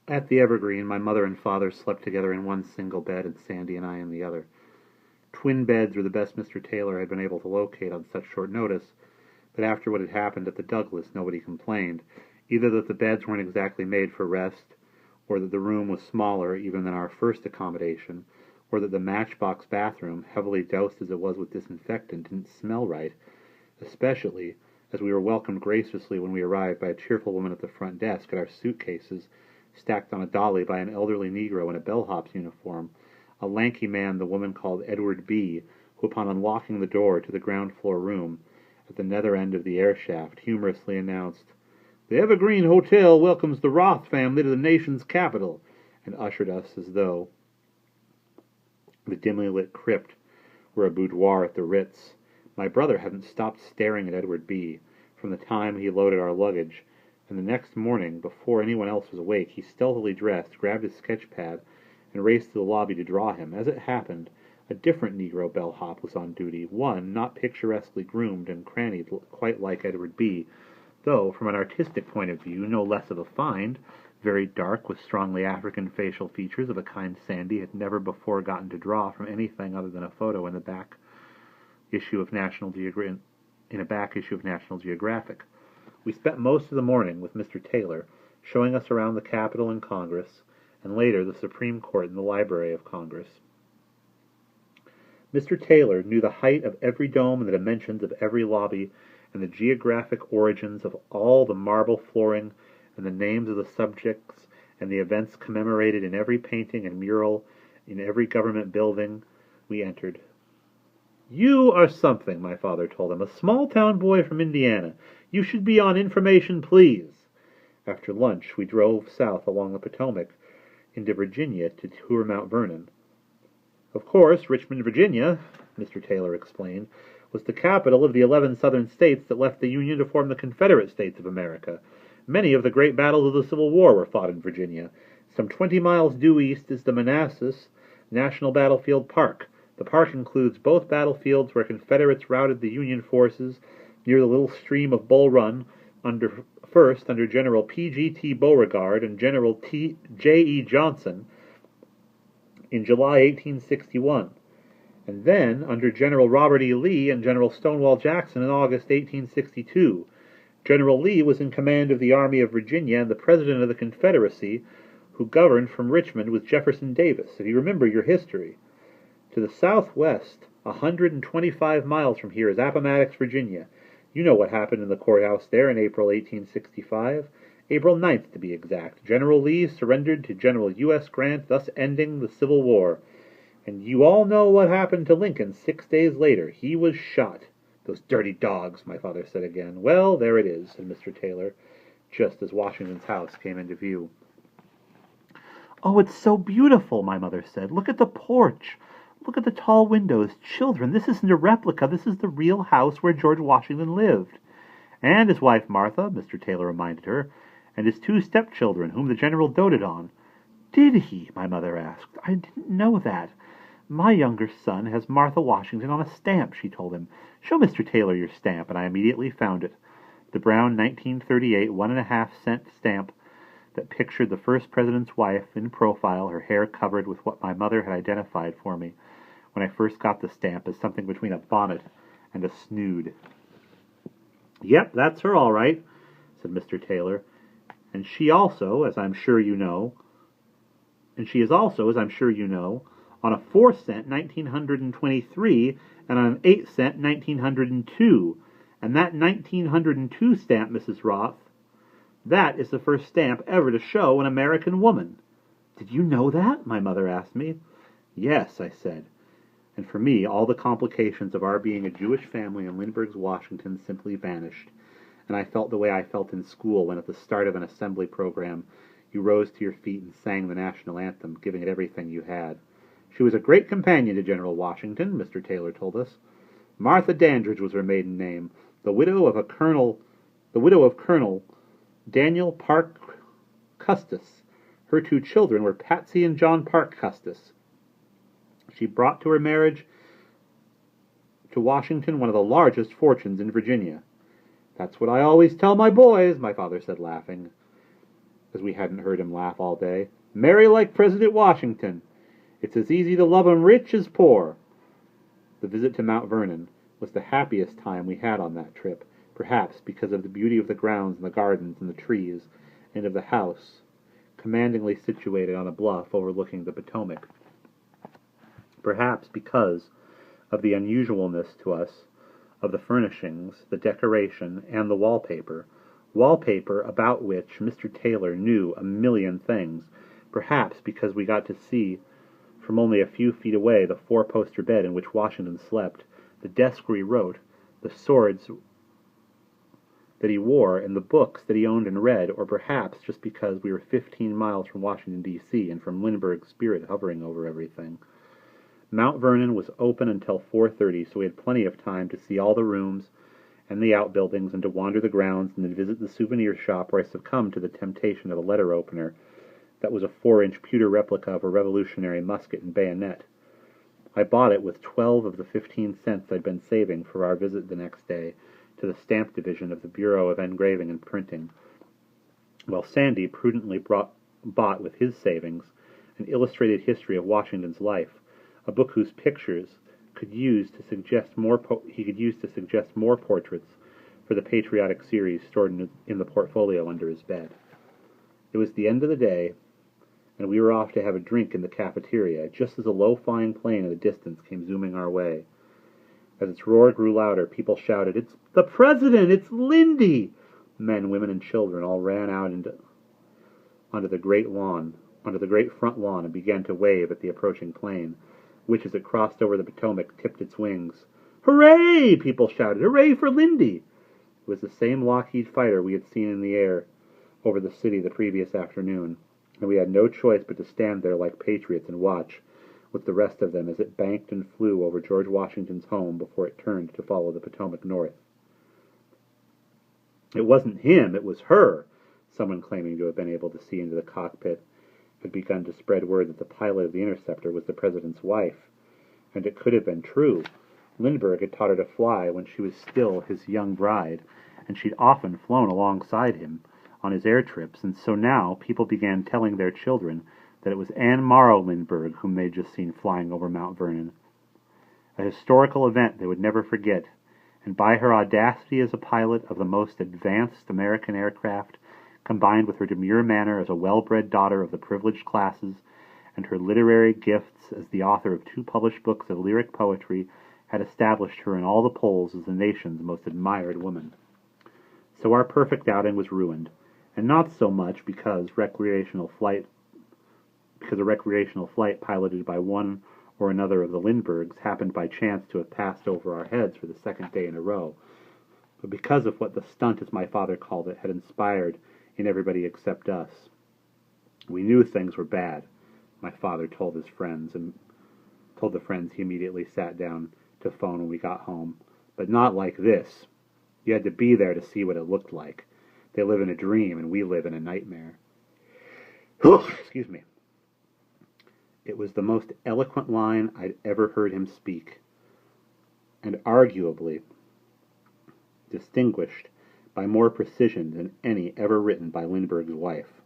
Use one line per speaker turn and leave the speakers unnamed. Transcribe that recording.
At the Evergreen, my mother and father slept together in one single bed, and Sandy and I in the other. Twin beds were the best Mr. Taylor had been able to locate on such short notice, but after what had happened at the Douglas, nobody complained, either that the beds weren't exactly made for rest, or that the room was smaller even than our first accommodation, or that the matchbox bathroom, heavily doused as it was with disinfectant, didn't smell right, especially as we were welcomed graciously when we arrived by a cheerful woman at the front desk at our suitcases, stacked on a dolly by an elderly Negro in a bellhop's uniform, a lanky man the woman called Edward B., who, upon unlocking the door to the ground-floor room at the nether end of the air shaft, humorously announced, "The Evergreen Hotel welcomes the Roth family to the nation's capital," and ushered us as though the dimly lit crypt were a boudoir at the Ritz. My brother hadn't stopped staring at Edward B. from the time he loaded our luggage, and the next morning, before anyone else was awake, he stealthily dressed, grabbed his sketch pad, and raced to the lobby to draw him. As it happened, a different Negro bellhop was on duty, one not picturesquely groomed and crannied quite like Edward B., though, from an artistic point of view, no less of a find, very dark, with strongly African facial features of a kind Sandy had never before gotten to draw from anything other than a photo in the back issue of National Geographic. We spent most of the morning with Mr. Taylor, showing us around the Capitol and Congress, and later the Supreme Court and the Library of Congress. Mr. Taylor knew the height of every dome and the dimensions of every lobby, and the geographic origins of all the marble flooring, and the names of the subjects and the events commemorated in every painting and mural in every government building we entered. "You are something," my father told him, "a small-town boy from Indiana. You should be on information, please." After lunch, we drove south along the Potomac into Virginia to tour Mount Vernon. Of course, Richmond, Virginia, Mr. Taylor explained, was the capital of the 11 southern states that left the Union to form the Confederate States of America. Many of the great battles of the Civil War were fought in Virginia. Some 20 miles due east is the Manassas National Battlefield Park. The park includes both battlefields where Confederates routed the Union forces near the little stream of Bull Run, first under General P.G.T. Beauregard and General J.E. Johnson in July 1861, and then under General Robert E. Lee and General Stonewall Jackson in August 1862. General Lee was in command of the Army of Virginia and the President of the Confederacy, who governed from Richmond with Jefferson Davis, if you remember your history. To the southwest, 125 miles from here, is Appomattox, Virginia. You know what happened in the courthouse there in April 1865. April 9th, to be exact. General Lee surrendered to General U.S. Grant, thus ending the Civil War. And you all know what happened to Lincoln 6 days later. He was shot. "Those dirty dogs," my father said again. "Well, there it is," said Mr. Taylor, just as Washington's house came into view. "Oh, it's so beautiful," my mother said. "Look at the porch. Look at the tall windows. Children, this isn't a replica. This is the real house where George Washington lived." "And his wife Martha," Mr. Taylor reminded her, "and his 2 stepchildren, whom the general doted on." "Did he?" my mother asked. "I didn't know that. My younger son has Martha Washington on a stamp," she told him. "Show Mr. Taylor your stamp," and I immediately found it. The brown 1938 1.5-cent stamp that pictured the first president's wife in profile, her hair covered with what my mother had identified for me when I first got the stamp as something between a bonnet and a snood. "Yep, that's her all right," said Mr. Taylor. And she is also, as I'm sure you know, on a 4-cent 1923 and on an 8-cent 1902. And that 1902 stamp, Mrs. Roth, that is the first stamp ever to show an American woman. "Did you know that?" my mother asked me. "Yes," I said. And for me, all the complications of our being a Jewish family in Lindbergh's Washington simply vanished, and I felt the way I felt in school when at the start of an assembly program you rose to your feet and sang the national anthem, giving it everything you had. She was a great companion to General Washington, Mr. Taylor told us. Martha Dandridge was her maiden name, the widow of Colonel Daniel Parke Custis. Her 2 children were Patsy and John Parke Custis. She brought to her marriage to Washington one of the largest fortunes in Virginia. "That's what I always tell my boys," my father said, laughing. as we hadn't heard him laugh all day. "Marry like President Washington. It's as easy to love 'em rich as poor." The visit to Mount Vernon was the happiest time we had on that trip, perhaps because of the beauty of the grounds and the gardens and the trees, and of the house, commandingly situated on a bluff overlooking the Potomac. Perhaps because of the unusualness to us of the furnishings, the decoration, and the wallpaper about which Mr. Taylor knew a million things, perhaps because we got to see from only a few feet away the four-poster bed in which Washington slept, the desk where he wrote, the swords that he wore, and the books that he owned and read, or perhaps just because we were 15 miles from Washington, D.C., and from Lindbergh's spirit hovering over everything. Mount Vernon was open until 4:30, so we had plenty of time to see all the rooms and the outbuildings, and to wander the grounds, and then visit the souvenir shop where I succumbed to the temptation of a letter opener that was a 4-inch pewter replica of a Revolutionary musket and bayonet. I bought it with 12 of the 15 cents I'd been saving for our visit the next day to the stamp division of the Bureau of Engraving and Printing, while Sandy prudently bought with his savings an illustrated history of Washington's life, a book whose pictures he could use to suggest more portraits for the patriotic series stored in the portfolio under his bed. It was the end of the day, and we were off to have a drink in the cafeteria, just as a low-flying plane in the distance came zooming our way. As its roar grew louder, people shouted, "It's the President! It's Lindy!" Men, women, and children all ran out onto the great front lawn, and began to wave at the approaching plane, which, as it crossed over the Potomac, tipped its wings. "Hooray!" people shouted. "Hooray for Lindy!" It was the same Lockheed fighter we had seen in the air over the city the previous afternoon, and we had no choice but to stand there like patriots and watch with the rest of them as it banked and flew over George Washington's home before it turned to follow the Potomac north. It wasn't him, it was her. Someone claiming to have been able to see into the cockpit had begun to spread word that the pilot of the Interceptor was the President's wife, and it could have been true. Lindbergh had taught her to fly when she was still his young bride, and she'd often flown alongside him on his air trips, and so now people began telling their children that it was Anne Morrow Lindbergh whom they'd just seen flying over Mount Vernon. A historical event they would never forget, and by her audacity as a pilot of the most advanced American aircraft, combined with her demure manner as a well-bred daughter of the privileged classes, and her literary gifts as the author of 2 published books of lyric poetry, had established her in all the polls as the nation's most admired woman. So our perfect outing was ruined, and not so much because a recreational flight piloted by one or another of the Lindberghs happened by chance to have passed over our heads for the second day in a row, but because of what the stunt, as my father called it, had inspired in everybody except us. We knew things were bad, my father told his friends, and told the friends he immediately sat down to phone when we got home. But not like this. You had to be there to see what it looked like. They live in a dream, and we live in a nightmare. Excuse me. It was the most eloquent line I'd ever heard him speak, and arguably distinguished by more precision than any ever written by Lindbergh's wife.